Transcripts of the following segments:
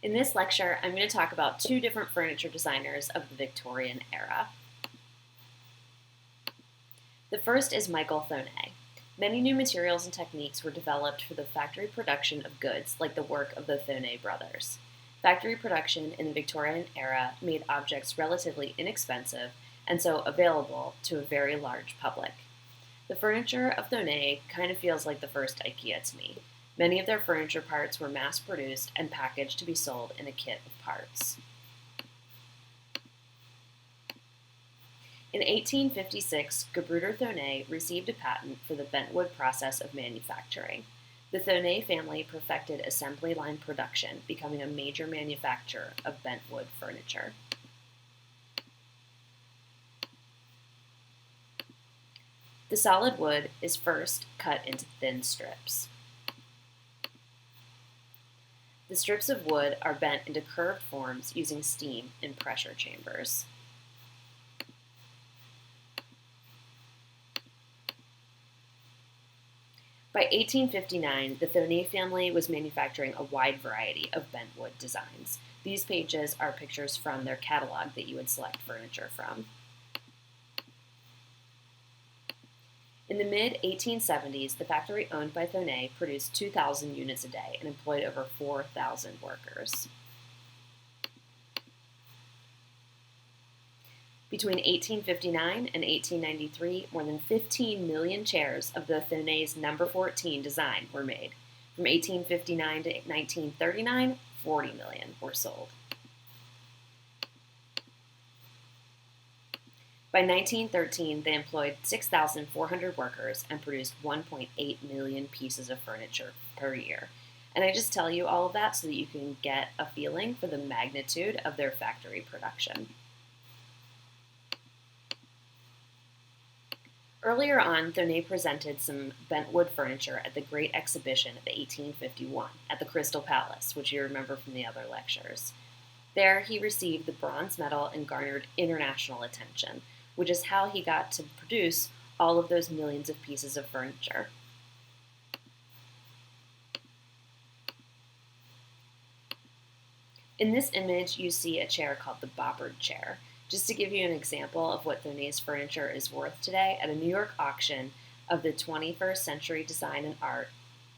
In this lecture, I'm going to talk about two different furniture designers of the Victorian era. The first is Michael Thonet. Many new materials and techniques were developed for the factory production of goods, like the work of the Thonet brothers. Factory production in the Victorian era made objects relatively inexpensive and so available to a very large public. The furniture of Thonet kind of feels like the first IKEA to me. Many of their furniture parts were mass-produced and packaged to be sold in a kit of parts. In 1856, Gebruder Thonet received a patent for the bentwood process of manufacturing. The Thonet family perfected assembly line production, becoming a major manufacturer of bentwood furniture. The solid wood is first cut into thin strips. The strips of wood are bent into curved forms using steam in pressure chambers. By 1859, the Thonet family was manufacturing a wide variety of bentwood designs. These pages are pictures from their catalog that you would select furniture from. In the mid-1870s, the factory owned by Thonet produced 2,000 units a day and employed over 4,000 workers. Between 1859 and 1893, more than 15 million chairs of the Thonet's number 14 design were made. From 1859 to 1939, 40 million were sold. By 1913, they employed 6,400 workers and produced 1.8 million pieces of furniture per year. And I just tell you all of that so that you can get a feeling for the magnitude of their factory production. Earlier on, Thonet presented some bentwood furniture at the Great Exhibition of 1851 at the Crystal Palace, which you remember from the other lectures. There, he received the bronze medal and garnered international attention, which is how he got to produce all of those millions of pieces of furniture. In this image, you see a chair called the Bobbard chair. Just to give you an example of what Thonet's furniture is worth today, at a New York auction of the 21st century design and art,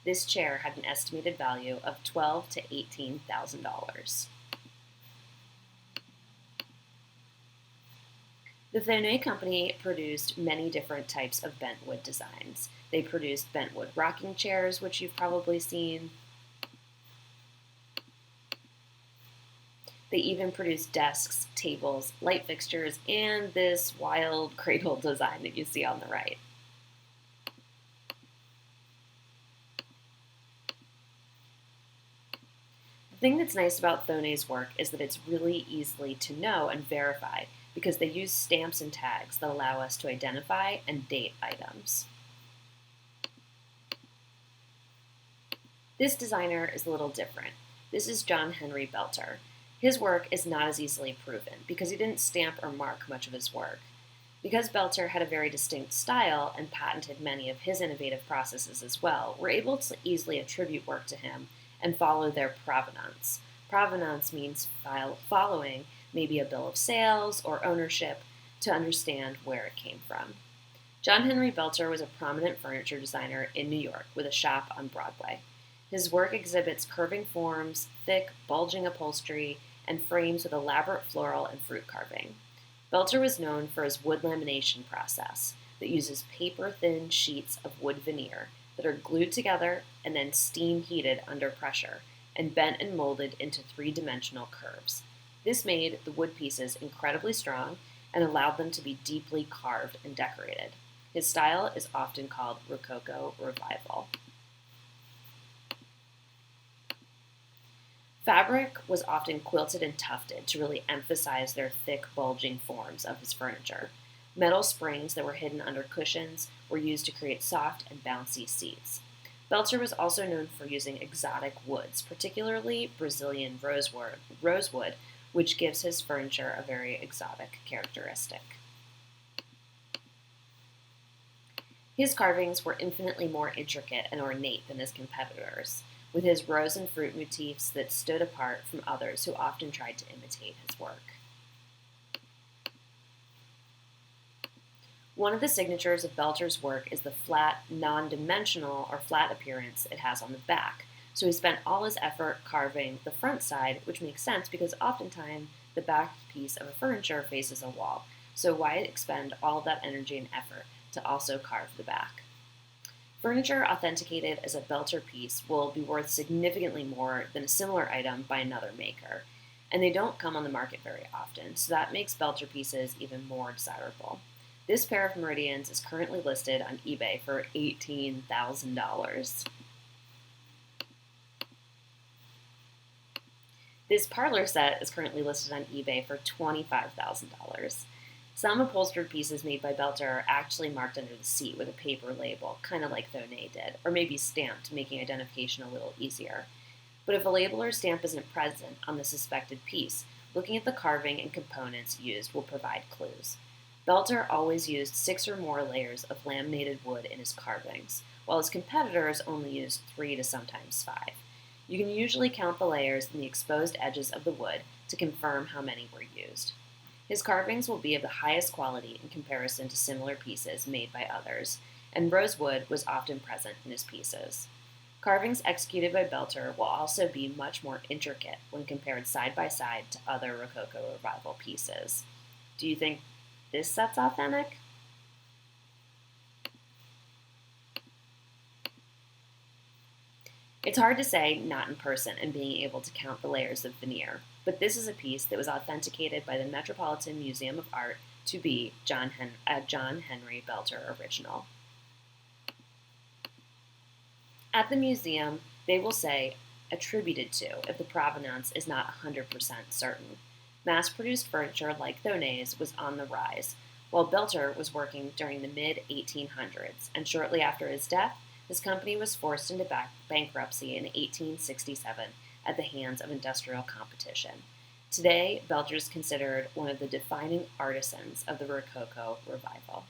this chair had an estimated value of $12,000 to $18,000. The Thonet company produced many different types of bentwood designs. They produced bentwood rocking chairs, which you've probably seen. They even produced desks, tables, light fixtures, and this wild cradle design that you see on the right. The thing that's nice about Thonet's work is that it's really easy to know and verify because they use stamps and tags that allow us to identify and date items. This designer is a little different. This is John Henry Belter. His work is not as easily proven because he didn't stamp or mark much of his work. Because Belter had a very distinct style and patented many of his innovative processes as well, we're able to easily attribute work to him and follow their provenance. Provenance means following maybe a bill of sales or ownership to understand where it came from. John Henry Belter was a prominent furniture designer in New York with a shop on Broadway. His work exhibits curving forms, thick, bulging upholstery, and frames with elaborate floral and fruit carving. Belter was known for his wood lamination process that uses paper-thin sheets of wood veneer that are glued together and then steam heated under pressure and bent and molded into three-dimensional curves. This made the wood pieces incredibly strong and allowed them to be deeply carved and decorated. His style is often called Rococo Revival. Fabric was often quilted and tufted to really emphasize their thick, bulging forms of his furniture. Metal springs that were hidden under cushions were used to create soft and bouncy seats. Belter was also known for using exotic woods, particularly Brazilian rosewood, which gives his furniture a very exotic characteristic. His carvings were infinitely more intricate and ornate than his competitors. with his rose and fruit motifs that stood apart from others who often tried to imitate his work. One of the signatures of Belter's work is the flat, non-dimensional or flat appearance it has on the back. So he spent all his effort carving the front side, which makes sense because oftentimes the back piece of a furniture faces a wall. So why expend all of that energy and effort to also carve the back? Furniture authenticated as a Belter piece will be worth significantly more than a similar item by another maker, and they don't come on the market very often, so that makes Belter pieces even more desirable. This pair of meridians is currently listed on eBay for $18,000. This parlor set is currently listed on eBay for $25,000. Some upholstered pieces made by Belter are actually marked under the seat with a paper label, kind of like Thonet did, or maybe stamped, making identification a little easier. But if a label or stamp isn't present on the suspected piece, looking at the carving and components used will provide clues. Belter always used 6 or more layers of laminated wood in his carvings, while his competitors only used 3 to sometimes 5. You can usually count the layers in the exposed edges of the wood to confirm how many were used. His carvings will be of the highest quality in comparison to similar pieces made by others, and rosewood was often present in his pieces. Carvings executed by Belter will also be much more intricate when compared side by side to other Rococo Revival pieces. Do you think this set's authentic? It's hard to say not in person and being able to count the layers of veneer, but this is a piece that was authenticated by the Metropolitan Museum of Art to be a John Henry Belter original. At the museum, they will say attributed to if the provenance is not 100% certain. Mass-produced furniture like Thonet's was on the rise, while Belter was working during the mid-1800s, and shortly after his death, his company was forced into bankruptcy in 1867 at the hands of industrial competition. Today, Belter is considered one of the defining artisans of the Rococo Revival.